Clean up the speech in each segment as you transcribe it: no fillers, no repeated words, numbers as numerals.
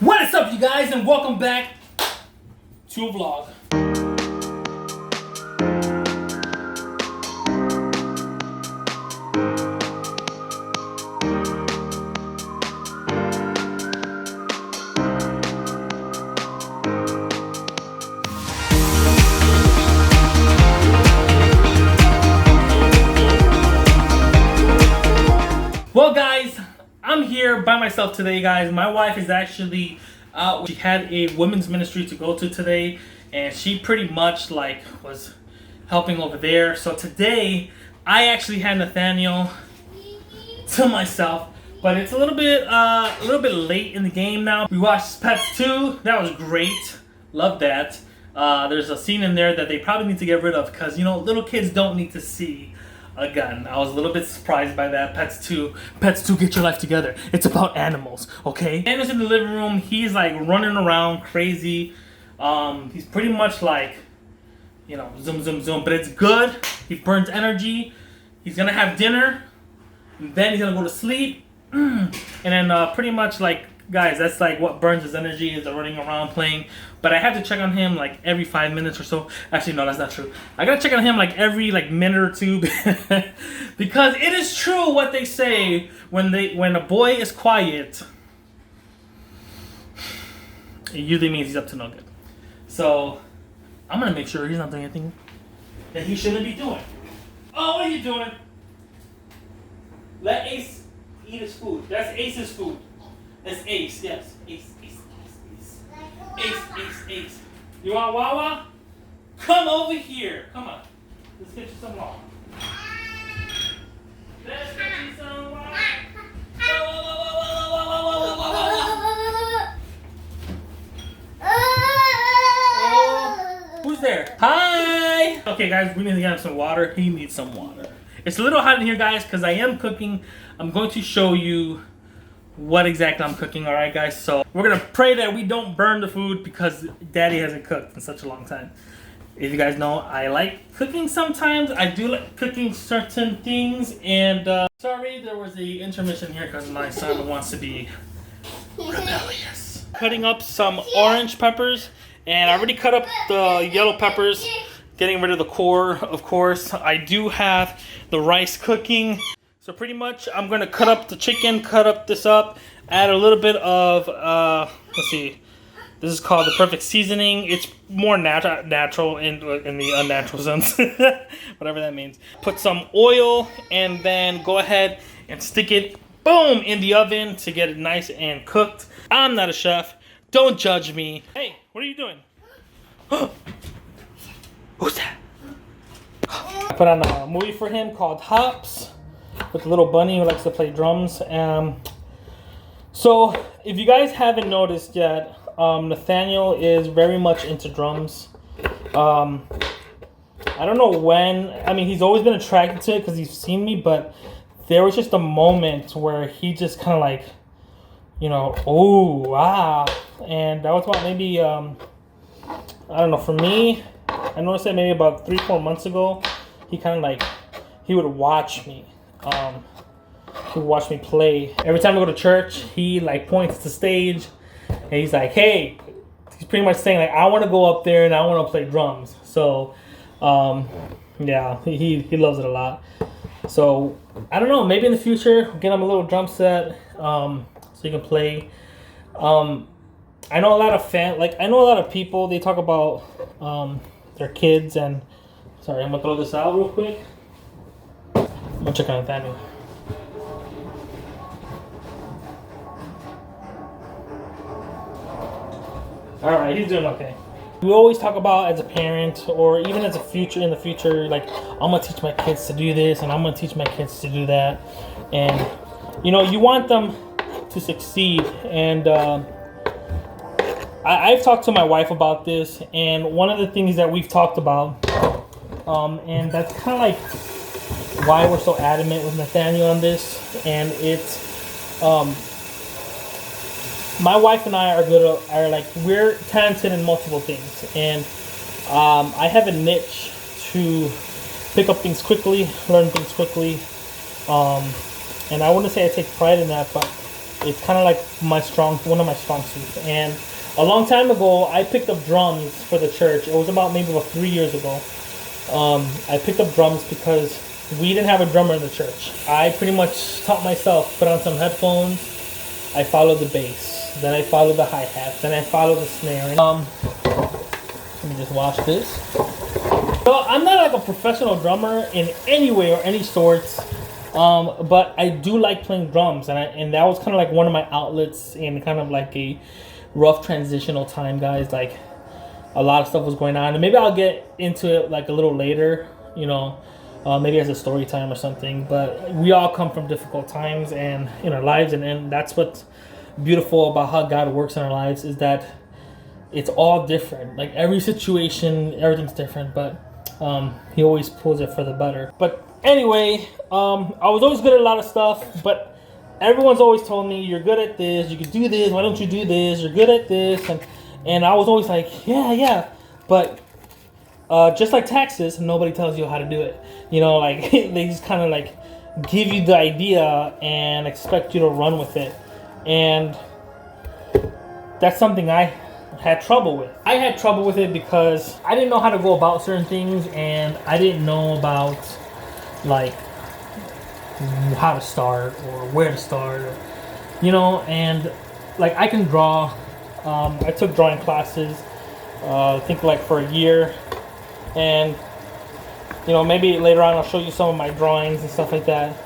What is up, you guys, and welcome back to a vlog. Well, guys, I'm here by myself today, guys. My wife is actually out. She had a women's ministry to go to today, and she pretty much was helping over there. So today, I actually had Nathaniel to myself, but it's a little bit late in the game now. We watched Pets 2. That was great. Love that. There's a scene in there that they probably need to get rid of because, you know, little kids don't need to see a gun. I was a little bit surprised by that. Pets 2, get your life together. It's about animals, okay? Daniel's in the living room. He's like running around crazy. He's pretty much like, you know, zoom, zoom, zoom. But it's good. He burns energy. He's gonna have dinner. And then he's gonna go to sleep. And then pretty much like, guys, that's like what burns his energy is running around playing. But I have to check on him like every 5 minutes or so. Actually, no, that's not true. I gotta check on him like every minute or two because it is true what they say when a boy is quiet, it usually means he's up to no good. So I'm gonna make sure he's not doing anything that he shouldn't be doing. Oh, what are you doing? Let Ace eat his food. That's Ace's food. That's Ace, yes. Ace. Ace. You want Wawa? Come over here. Come on. Let's get you some Wawa. Let's get you some Wawa. Who's there? Hi! Okay, guys, we need to get him some water. He needs some water. It's a little hot in here, guys, because I am cooking. I'm going to show you what exactly I'm cooking, alright guys? So we're gonna pray that we don't burn the food because Daddy hasn't cooked in such a long time. If you guys know, I like cooking sometimes. I do like cooking certain things, and sorry there was the intermission here because my son wants to be rebellious. Cutting up some orange peppers, and I already cut up the yellow peppers, getting rid of the core, of course. I do have the rice cooking. So pretty much, I'm gonna cut up the chicken, cut up this up, add a little bit of, let's see, this is called the perfect seasoning. It's more natural in the unnatural sense, whatever that means. Put some oil, and then go ahead and stick it, boom, in the oven to get it nice and cooked. I'm not a chef, don't judge me. Hey, what are you doing? Who's that? I put on a movie for him called Hops, with a little bunny who likes to play drums. So if you guys haven't noticed yet, Nathaniel is very much into drums. I don't know when. I mean, he's always been attracted to it because he's seen me, but there was just a moment where he just kind of like, you know, oh wow. And that was about maybe I don't know, for me, I noticed that maybe about 3-4 months ago. He kind of like, he would watch me. He would watch me play. Every time I go to church, he like points to the stage and he's like, hey, he's pretty much saying like, I want to go up there and I want to play drums. So yeah, he loves it a lot. So I don't know, maybe in the future get him a little drum set so he can play. I know a lot of people, they talk about their kids, and sorry, I'm gonna throw this out real quick. I'm gonna check on Nathaniel. Alright, he's doing okay. We always talk about as a parent, or even as in the future, like, I'm gonna teach my kids to do this, and I'm gonna teach my kids to do that. And, you know, you want them to succeed. And I've talked to my wife about this, and one of the things that we've talked about, and that's kind of like why we're so adamant with Nathaniel on this, and it's my wife and I we're talented in multiple things, and I have a niche to pick up things quickly, learn things quickly, and I wouldn't say I take pride in that, but It's kind of like one of my strong suits. And a long time ago, I picked up drums for the church. It was maybe about 3 years ago. I picked up drums because we didn't have a drummer in the church. I pretty much taught myself, put on some headphones. I followed the bass. Then I followed the hi-hat. Then I followed the snare. Let me just wash this. So I'm not like a professional drummer in any way or any sorts. But I do like playing drums, and that was kind of like one of my outlets in kind of like a rough transitional time, guys. Like a lot of stuff was going on, and maybe I'll get into it like a little later, maybe as a story time or something. But we all come from difficult times and in our lives, and that's what's beautiful about how God works in our lives, is that it's all different. Like every situation, everything's different, but He always pulls it for the better. But anyway, I was always good at a lot of stuff, but everyone's always told me, you're good at this, you can do this, why don't you do this, you're good at this, and I was always like, yeah, but just like taxes, nobody tells you how to do it. Like they just kind of like give you the idea and expect you to run with it, and that's something I had trouble with. I had trouble with it because I didn't know how to go about certain things, and I didn't know about like how to start or where to start, and like I can draw. I took drawing classes, I think like for a year, and maybe later on I'll show you some of my drawings and stuff like that.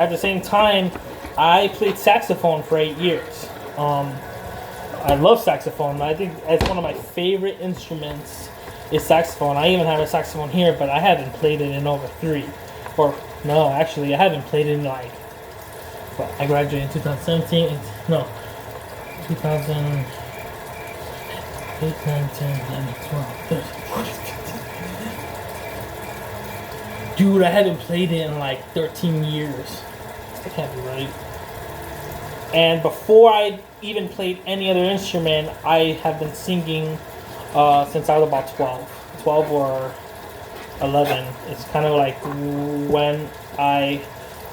At the same time, I played saxophone for 8 years. I love saxophone. I think it's one of my favorite instruments is saxophone. I even have a saxophone here, but I haven't played it in over 3. Or, no, actually, I haven't played it in like, well, I graduated in 2017. No, 2008, 9, 10, 11, 12, 13, 14, 15. Dude, I haven't played it in like 13 years. That can't be right. And before I even played any other instrument, I have been singing since I was about 12 or 11. It's kind of like when I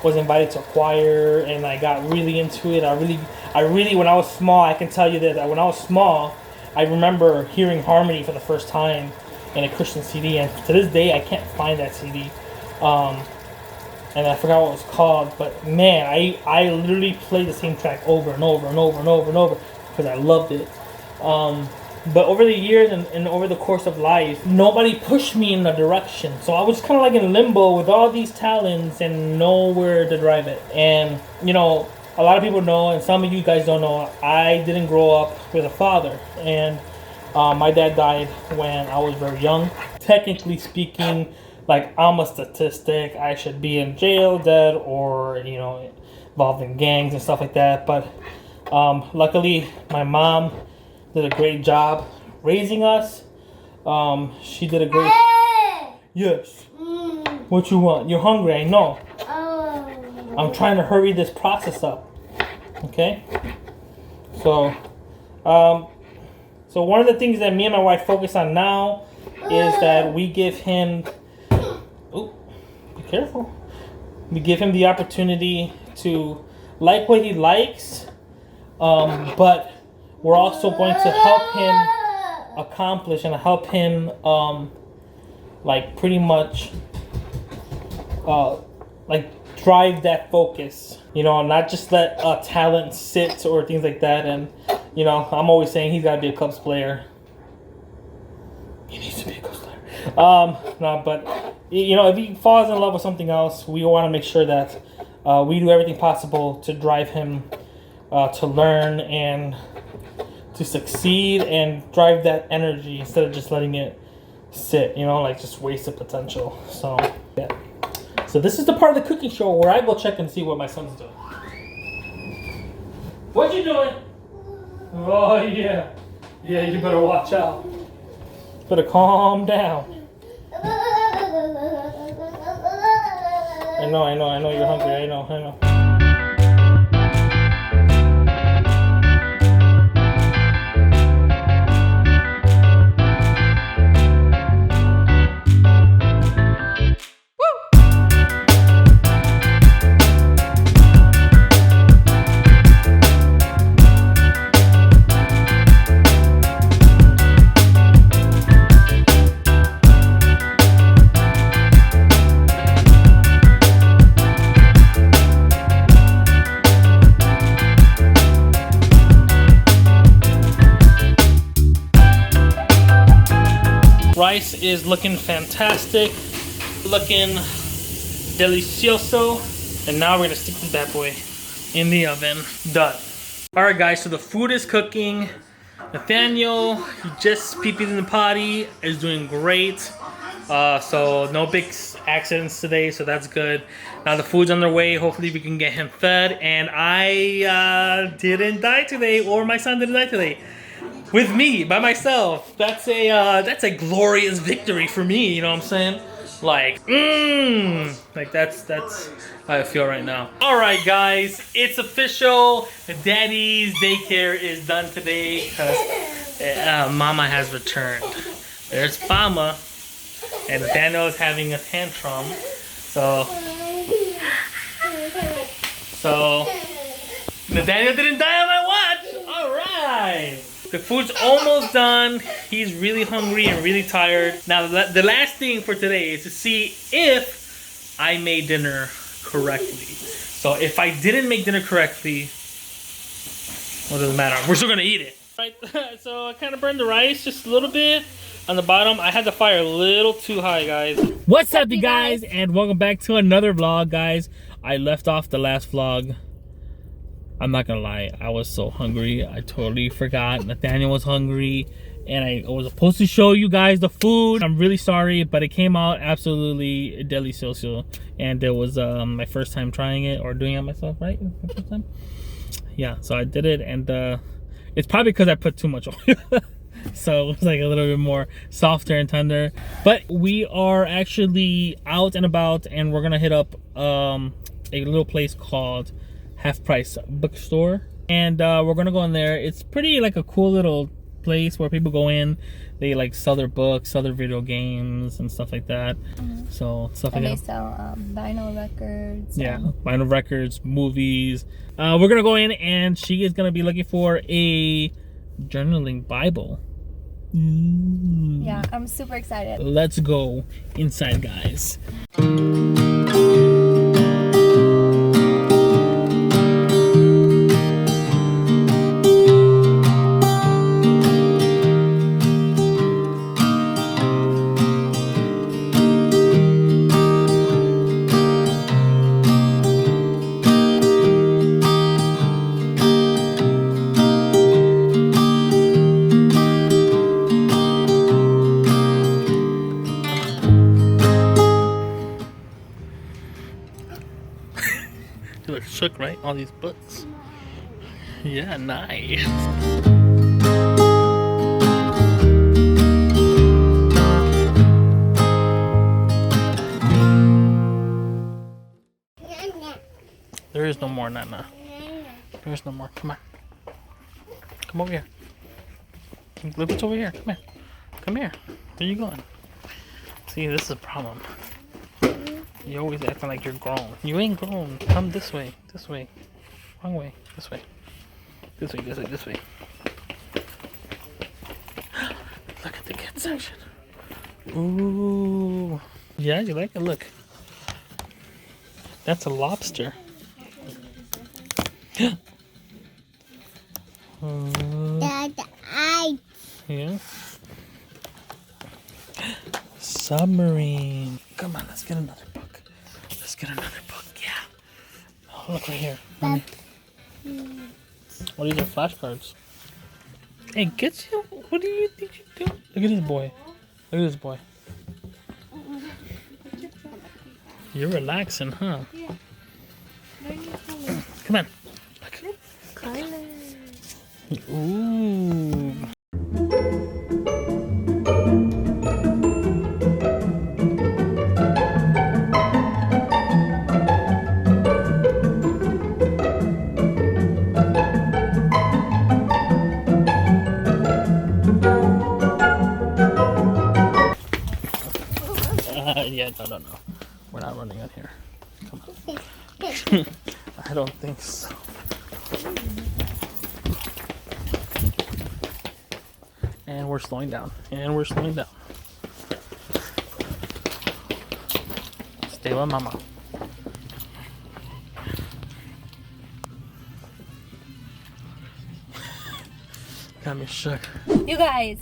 was invited to a choir and I got really into it. I really, when I was small, I can tell you that when I was small, I remember hearing harmony for the first time in a Christian CD, and to this day, I can't find that CD. And I forgot what it was called, but man, I literally played the same track over and over and over and over and over because I loved it. But over the years and over the course of life, nobody pushed me in a direction. So I was kind of like in limbo with all these talents and nowhere to drive it. And, a lot of people know, and some of you guys don't know, I didn't grow up with a father. And my dad died when I was very young. Technically speaking, like, I'm a statistic. I should be in jail, dead, or, involved in gangs and stuff like that. But luckily, my mom did a great job raising us. She did a great... Yes. What you want? You're hungry, I know. I'm trying to hurry this process up. Okay? So one of the things that me and my wife focus on now is that we give him... Oh, be careful. We give him the opportunity to like what he likes, but we're also going to help him accomplish and help him, like pretty much, like drive that focus. Not just let talent sit or things like that. And I'm always saying he's got to be a Cubs player. He needs to be a Cubs player. No, but if he falls in love with something else, we want to make sure that we do everything possible to drive him to learn and to succeed and drive that energy instead of just letting it sit, like just wasted potential. So, yeah. So this is the part of the cooking show where I go check and see what my son's doing. What you doing? Oh, yeah. Yeah, you better watch out. Better calm down. I know you're hungry. I know. rice is looking fantastic, looking delicioso. And now we're gonna stick this bad boy in the oven. Done. All right, guys, so the food is cooking. Nathaniel, he just pee-peed in the potty, is doing great. So no big accidents today, so that's good. Now the food's on their way. Hopefully we can get him fed. And I didn't die today, or my son didn't die today. With me, by myself. That's a glorious victory for me, you know what I'm saying? Like, like that's how I feel right now. All right, guys, it's official. Daddy's daycare is done today because Mama has returned. There's Mama, and Nathaniel is having a tantrum. So Nathaniel didn't die on my watch. All right. The food's almost done. He's really hungry and really tired. Now, the last thing for today is to see if I made dinner correctly. So if I didn't make dinner correctly, well, it doesn't matter. We're still gonna eat it. Right, so I kind of burned the rice just a little bit on the bottom. I had the fire a little too high, guys. What's up, you guys? And welcome back to another vlog, guys. I left off the last vlog. I'm not gonna lie, I was so hungry. I totally forgot. Nathaniel was hungry, and I was supposed to show you guys the food. I'm really sorry, but it came out absolutely delicioso. And it was my first time trying it or doing it myself, right? My first time? Yeah, so I did it, and it's probably because I put too much oil. So it was like a little bit more softer and tender. But we are actually out and about, and we're gonna hit up a little place called Half Price Bookstore, and we're gonna go in there. It's pretty like a cool little place where people go in. They like sell their books, sell their video games and stuff like that. So stuff like that. And they sell vinyl records. Yeah, vinyl records, movies. We're gonna go in, and she is gonna be looking for a journaling Bible. Yeah, I'm super excited. Let's go inside, guys. You look shook, right? All these books. Yeah, nice. There is no more, Nana. There is no more. Come on. Come over here. Look what's over here. Come here. Come here. Where you going? See, this is a problem. You're always acting like you're grown. You ain't grown. Come this way. This way. Wrong way. This way. This way, this way, this way. Look at the kids section. Ooh. Yeah, you like it? Look. That's a lobster. Yeah. Submarine. Come on, let's get another book. Let's get another book. Yeah. Oh, look right here. Well, these are flashcards. Hey, get you. What do you think you're doing? Look at this boy. Look at this boy. You're relaxing, huh? Come on. Look. Colors. Ooh. Yeah, no. We're not running on here. Come on. I don't think so. And we're slowing down. And we're slowing down. Stay with Mama. Got me shook. You guys,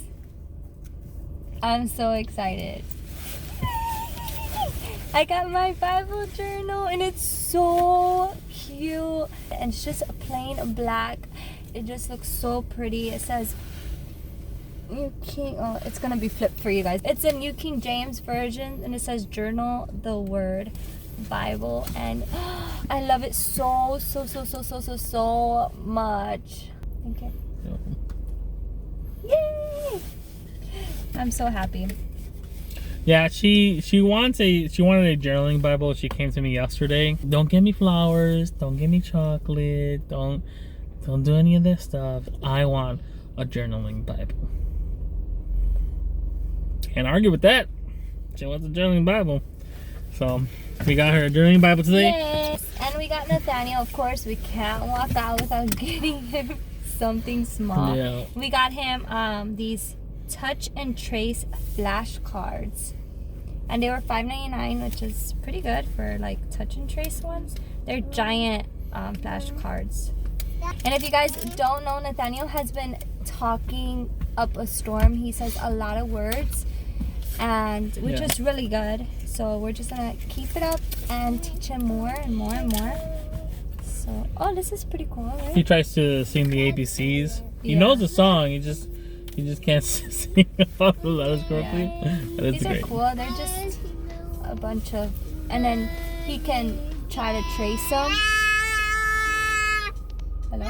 I'm so excited. I got my Bible journal and it's so cute. And it's just plain black. It just looks so pretty. It says New King. Oh, it's gonna be flipped for you guys. It's a New King James version and it says journal the word Bible. And I love it so much. Thank you. Yay! I'm so happy. Yeah, she wanted a journaling Bible. She came to me yesterday. Don't give me flowers. Don't give me chocolate. Don't do any of this stuff. I want a journaling Bible. Can't argue with that. She wants a journaling Bible. So we got her a journaling Bible today. Yes, and we got Nathaniel. Of course, we can't walk out without getting him something small. Yeah. We got him these touch and trace flashcards, and they were $5.99, which is pretty good for like touch and trace ones. They're giant flashcards. And if you guys don't know, Nathaniel has been talking up a storm. He says a lot of words, and which is really good. So we're just gonna keep it up and teach him more and more and more. So, oh, this is pretty cool, right? He tries to sing the ABCs. He knows the song. He just can't sing all the letters correctly. Yeah. That is These great. are cool. They're just a bunch of, and then he can try to trace them. Hello?